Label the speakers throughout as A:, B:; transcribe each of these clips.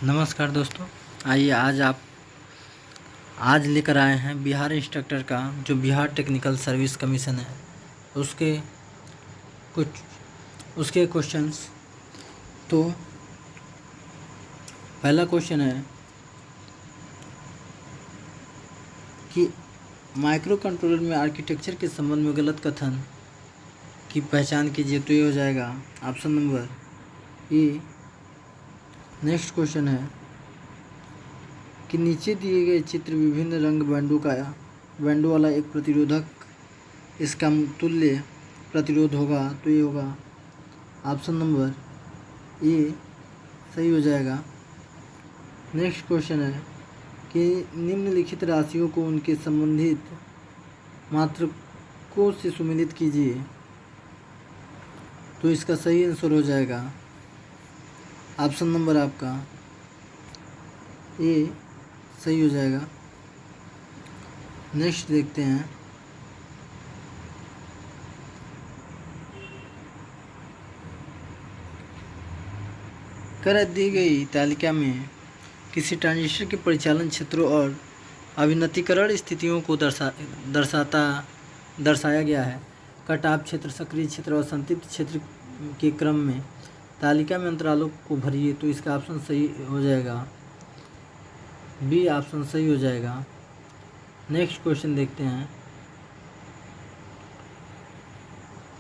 A: नमस्कार दोस्तों। आइए आज लेकर आए हैं बिहार इंस्ट्रक्टर का जो बिहार टेक्निकल सर्विस कमीशन है उसके कुछ उसके क्वेश्चंस। तो पहला क्वेश्चन है कि माइक्रो कंट्रोलर में आर्किटेक्चर के संबंध में गलत कथन की पहचान कीजिए। तो ये हो जाएगा option number A. Next question है कि नीचे दिए गए चित्र विभिन्न रंग बैंडों वाला एक प्रतिरोधक, इसका तुल्य प्रतिरोध होगा। तो ये होगा ऑप्शन नंबर ए, सही हो जाएगा। नेक्स्ट क्वेश्चन है कि निम्नलिखित राशियों को उनके संबंधित मात्रकों से सुमेलित कीजिए। तो इसका सही आंसर हो जाएगा ऑप्शन नंबर आपका ए, सही हो जाएगा। नेक्स्ट देखते हैं कर दी गई तालिका में किसी ट्रांजिस्टर के परिचालन क्षेत्रों और अभिनतीकरण स्थितियों को दर्शाया गया है। कट ऑफ क्षेत्र, सक्रिय क्षेत्र और संतृप्त क्षेत्र के क्रम में तालिका में अंतरालों को भरिए। तो इसका ऑप्शन सही हो जाएगा बी, ऑप्शन सही हो जाएगा। नेक्स्ट क्वेश्चन देखते हैं।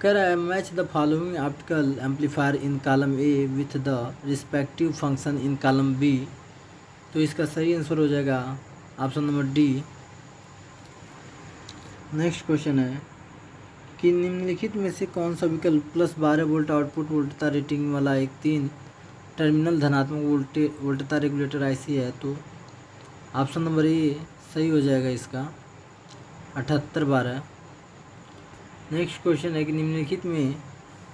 A: कह रहा है match the following optical amplifier in column A with the respective function in column B. तो इसका सही आंसर हो जाएगा option number D. Next question है कि निम्नलिखित में से कौन सा विकल्प प्लस 12 वोल्ट आउटपुट वोल्टता रेटिंग वाला एक 3 टर्मिनल धनात्मक वोल्टता रेगुलेटर आईसी है। तो ऑप्शन नंबर ए सही हो जाएगा इसका 7812। नेक्स्ट क्वेश्चन है कि निम्नलिखित में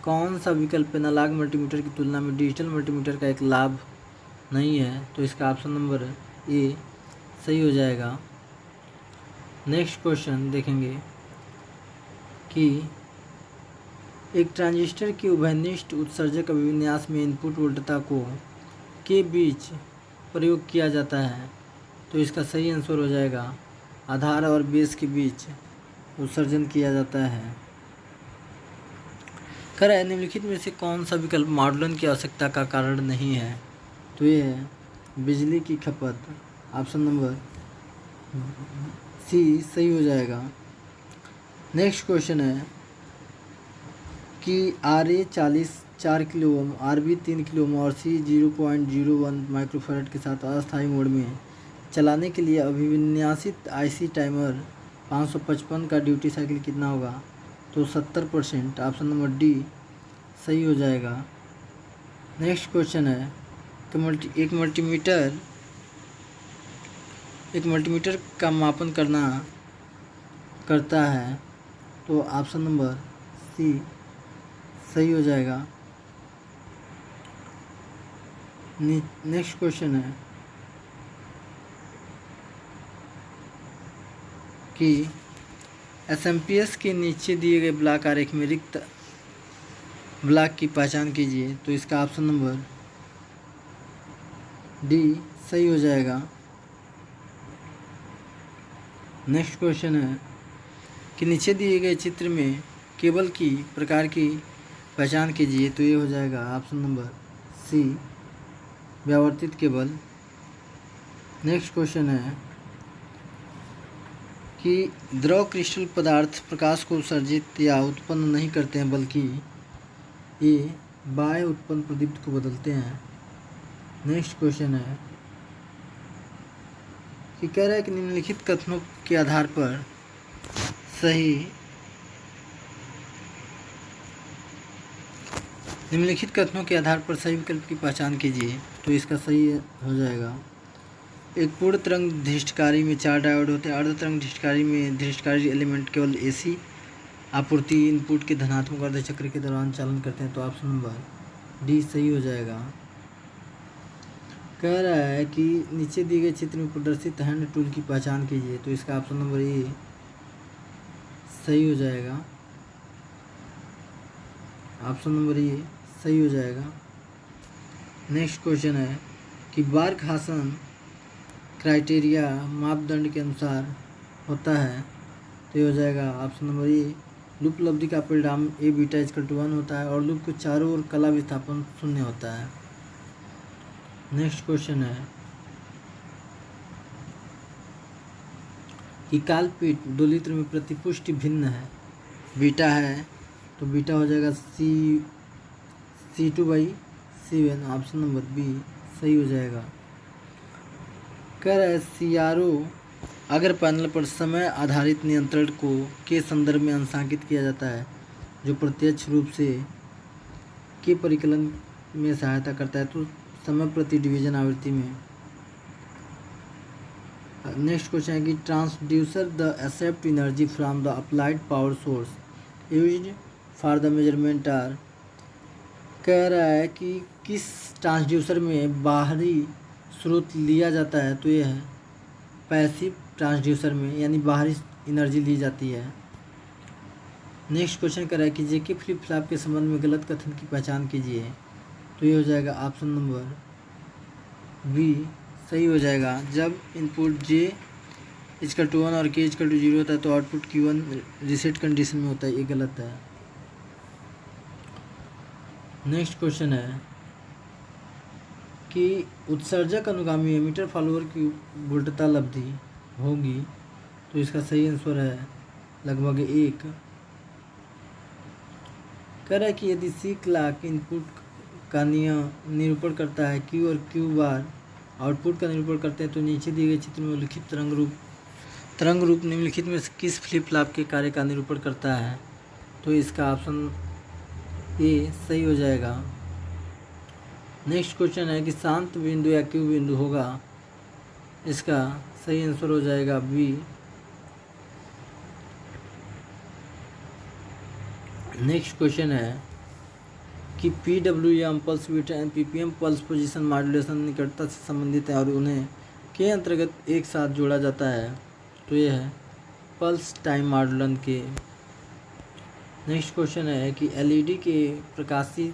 A: कौन सा विकल्प एनालॉग मल्टीमीटर की तुलना में डिजिटल मल्टीमीटर का एक लाभ नहीं है। तो इसका ऑप्शन नंबर ए सही हो जाएगा। नेक्स्ट क्वेश्चन देखेंगे कि एक ट्रांजिस्टर की उभयनिष्ठ उत्सर्जक अभिविन्यास में इनपुट वोल्टता के बीच प्रयोग किया जाता है। तो इसका सही आंसर हो जाएगा आधार और बेस के बीच उत्सर्जन किया जाता है। कर निम्नलिखित में से कौन सा विकल्प मॉडुलन की आवश्यकता का कारण नहीं है। तो ये है बिजली की खपत। ऑप्शन नंबर सी सही हो जाएगा। नेक्स्ट क्वेश्चन है कि RA 4 kilo ohm, RB 3 kilo ohm और C 0.01 माइक्रोफैरड के साथ अस्थायी मोड में चलाने के लिए अभिविन्यासित IC टाइमर 555 का ड्यूटी साइकिल कितना होगा। तो 70%, ऑप्शन नंबर डी सही हो जाएगा। नेक्स्ट क्वेश्चन है कि एक मल्टीमीटर का मापन करता है। तो ऑप्शन नंबर सी सही हो जाएगा। नेक्स्ट क्वेश्चन है कि SMPS के नीचे दिए गए ब्लॉक आरेख में रिक्त ब्लॉक की पहचान कीजिए। तो इसका ऑप्शन नंबर डी सही हो जाएगा। नेक्स्ट क्वेश्चन है कि नीचे दिए गए चित्र में केबल की प्रकार की पहचान कीजिए। तो ये हो जाएगा ऑप्शन नंबर सी, व्यावर्तित केबल। नेक्स्ट क्वेश्चन है कि द्रव क्रिस्टल पदार्थ प्रकाश को उत्सर्जित या उत्पन्न नहीं करते हैं बल्कि ये बाह्य उत्पन्न प्रदीप्त को बदलते हैं। नेक्स्ट क्वेश्चन है कि कह रहा है कि निम्नलिखित कथनों के आधार पर सही विकल्प की पहचान कीजिए। तो इसका सही हो जाएगा। एक पूर्ण तरंग धृष्टकारी में 4 डायोड होते हैं। अर्ध तरंग धृष्टकारी में धृष्टकारी एलिमेंट केवल AC आपूर्ति इनपुट के धनात्मक अर्ध चक्र के दौरान चालन करते हैं। तो ऑप्शन नंबर डी सही हो जाएगा। कह रहा है कि नीचे दिए गए चित्र में प्रदर्शित हैंड टूल की पहचान कीजिए। तो इसका ऑप्शन नंबर ए सही हो जाएगा। ऑप्शन नंबर ए सही हो जाएगा। नेक्स्ट क्वेश्चन है कि बार्कहासन क्राइटेरिया मापदंड के अनुसार होता है, तो ये हो जाएगा ऑप्शन नंबर ए। लूप उपलब्धि का परिणाम ए बीटा इक्वल टू 1 होता है और लूप के चारों ओर कला विस्थापन शून्य होता है। नेक्स्ट क्वेश्चन है कि कालपीट दोलित्र में प्रतिपुष्टि भिन्न है, बीटा है, तो बीटा हो जाएगा C2/7, ऑप्शन नंबर बी सही हो जाएगा। कह रहा है CRO अगर पैनल पर समय आधारित नियंत्रण को के संदर्भ में अंशांकित किया जाता है जो प्रत्यक्ष रूप से के परिकलन में सहायता करता है, तो समय प्रति डिवीजन आवृत्ति में। नेक्स्ट क्वेश्चन है कि transducer the accept energy from the applied power source used for the measurement are. कह रहा है कि किस ट्रांसड्यूसर में बाहरी स्रोत लिया जाता है, तो ये है पैसिव ट्रांसड्यूसर में, यानी बाहरी एनर्जी ली जाती है। नेक्स्ट क्वेश्चन कर रहा है कि जेके फ्लिप फ्लॉप के संबंध में गलत कथन की पहचान कीजिए, तो ये हो जाएगा ऑप्शन नंबर बी सही हो जाएगा। जब इनपुट J इक्वल टू 1 और K इक्वल टू 0 होता है तो आउटपुट Q1 रीसेट कंडीशन में होता है, ये गलत है। नेक्स्ट क्वेश्चन है कि उत्सर्जक अनुगामी एमिटर फॉलोअर की वोल्टता लब्धि होगी, तो इसका सही आंसर है लगभग 1। कह रहा है कि यदि C क्लॉक इनपुट का निरूपण करता है Q और Q बार आउटपुट का निरूपण करते हैं, तो नीचे दिए गए चित्र में उल्लिखित तरंग रूप निम्नलिखित में से किस फ्लिप फ्लॉप के कार्य का निरूपण करता है, तो इसका ऑप्शन ए सही हो जाएगा। नेक्स्ट क्वेश्चन है कि शांत बिंदु या क्यू बिंदु होगा, इसका सही आंसर हो जाएगा बी। नेक्स्ट क्वेश्चन है कि PWM pulse width and PPM pulse position modulation निकटता से संबंधित है और उन्हें के अंतर्गत एक साथ जोड़ा जाता है, तो यह है पल्स टाइम मॉड्यूलन के। नेक्स्ट क्वेश्चन है कि LED के प्रकाशीय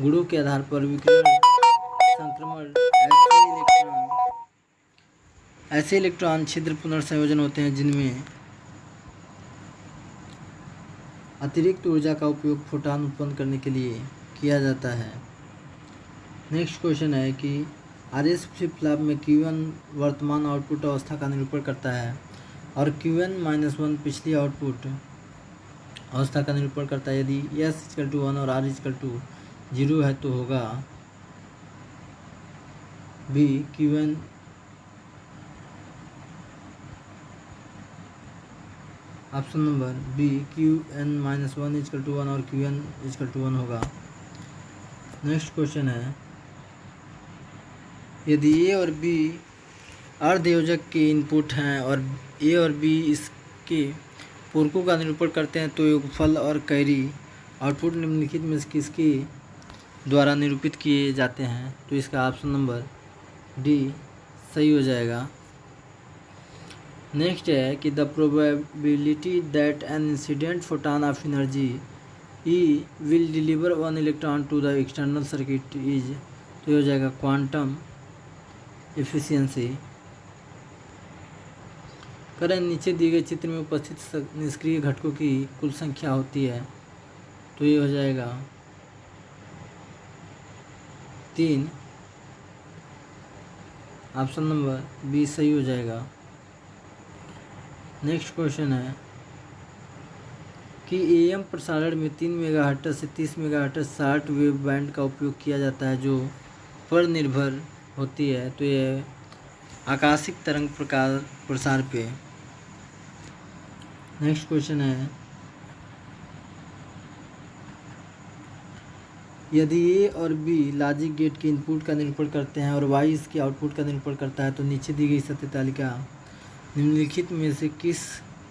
A: गुणों के आधार पर विकिरण संक्रमण ऐसे इलेक्ट्रॉन छिद्र पुनर्संयोजन होते हैं जिनमें अतिरिक्त ऊर्जा का उपयोग फोटॉन उत्पन्न करने के लिए किया जाता है। नेक्स्ट क्वेश्चन है कि RS फ्लिप फ्लॉप में Q1 वर्तमान आउटपुट अवस्था का निरूपण करता है और Q1-1 पिछली आउटपुट अवस्था का निरूपण करता है। यदि S इक्वल टू 1 और R इक्वल टू 0 है तो होगा B Q1 option number B Qn-1 equal to 1 और Qn इक्वल टू 1 होगा। नेक्स्ट क्वेश्चन है यदि ए और बी अर्धयोजक के इनपुट हैं और ए और बी इसके पूरकों का निरूपण करते हैं, तो योगफल और कैरी आउटपुट निम्नलिखित में से किसके द्वारा निरूपित किए जाते हैं, तो इसका ऑप्शन नंबर डी सही हो जाएगा। नेक्स्ट है कि the probability that an incident photon of energy E will deliver 1 electron to the external circuit is, तो ये हो जाएगा क्वांटम एफिशिएंसी। करें नीचे दिए गए चित्र में उपस्थित निष्क्रिय घटकों की कुल संख्या होती है, तो ये हो जाएगा 3, ऑप्शन नंबर बी सही हो जाएगा। नेक्स्ट क्वेश्चन है कि AM प्रसारण में 3 मेगाहर्ट्ज़ से 30 मेगाहर्ट्ज़ शॉर्ट वेव बैंड का उपयोग किया जाता है जो पर निर्भर होती है, तो यह आकाशिक तरंग प्रसार पे। नेक्स्ट क्वेश्चन है यदि ए और बी लॉजिक गेट के इनपुट का निरूपण करते हैं और वाई इसके आउटपुट का निरूपण करता है, तो नीचे दी गई सत्य तालिका निम्नलिखित में से किस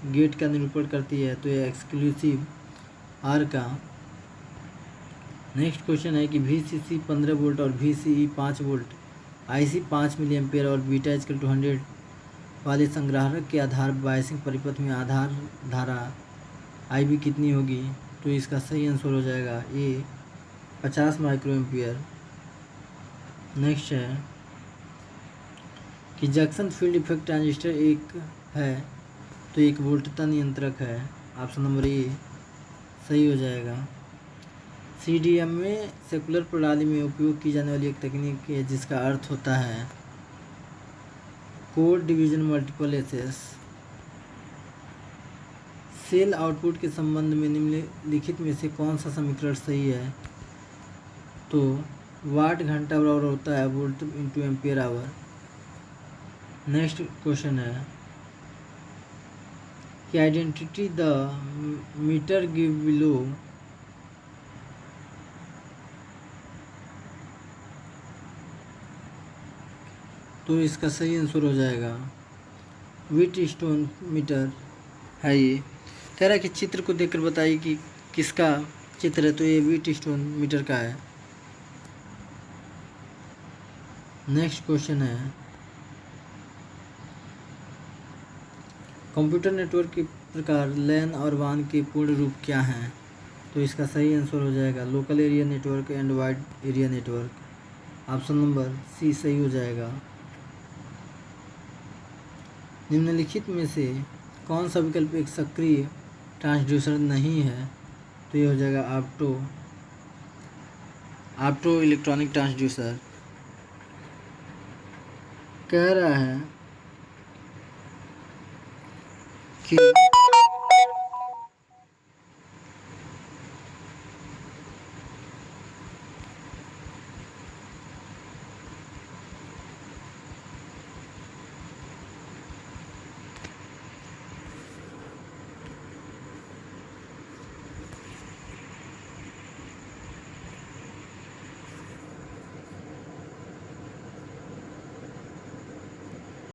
A: गेट का निरूपण करती है, तो यह एक्सक्लूसिव आर का। नेक्स्ट क्वेश्चन है कि VCC 15 वोल्ट और VCE 5 volt IC 5 milli ampere और बीटा इक्वल टू 100 वाले संग्राहक के आधार बायसिंग परिपथ में आधार धारा IB कितनी होगी, तो इसका सही आंसर हो जाएगा ए 50 माइक्रो एम्पियर। नेक्स्ट है कि जंक्शन फील्ड इफेक्ट ट्रांजिस्टर एक है तो एक वोल्टता नियंत्रक है। ऑप्शन नंबर ए सही हो जाएगा। CDM में सेकुलर प्रणाली में उपयोग की जाने वाली एक तकनीक है जिसका अर्थ होता है code division multiple access. Cell output के संबंध में निम्नलिखित में से कौन सा समीकरण सही है? तो वाट घंटा बराबर होता है volt into ampere hour. Next question है कि identity the meter give below तो इसका सही आंसर हो जाएगा व्हीट स्टोन मीटर है। ये कह रहा है कि चित्र को देखकर बताइए कि किसका चित्र है, तो ये व्हीट स्टोन मीटर का है। नेक्स्ट क्वेश्चन है कंप्यूटर नेटवर्क के प्रकार लैन और वान के पूर्ण रूप क्या हैं? तो इसका सही आंसर हो जाएगा local area network and wide area network. Option number C सही हो जाएगा। निम्नलिखित में से कौन सा विकल्प एक सक्रिय ट्रांसड्यूसर नहीं है? तो ये हो जाएगा ऑप्टो इलेक्ट्रॉनिक ट्रांसड्यूसर। कह रहा है कि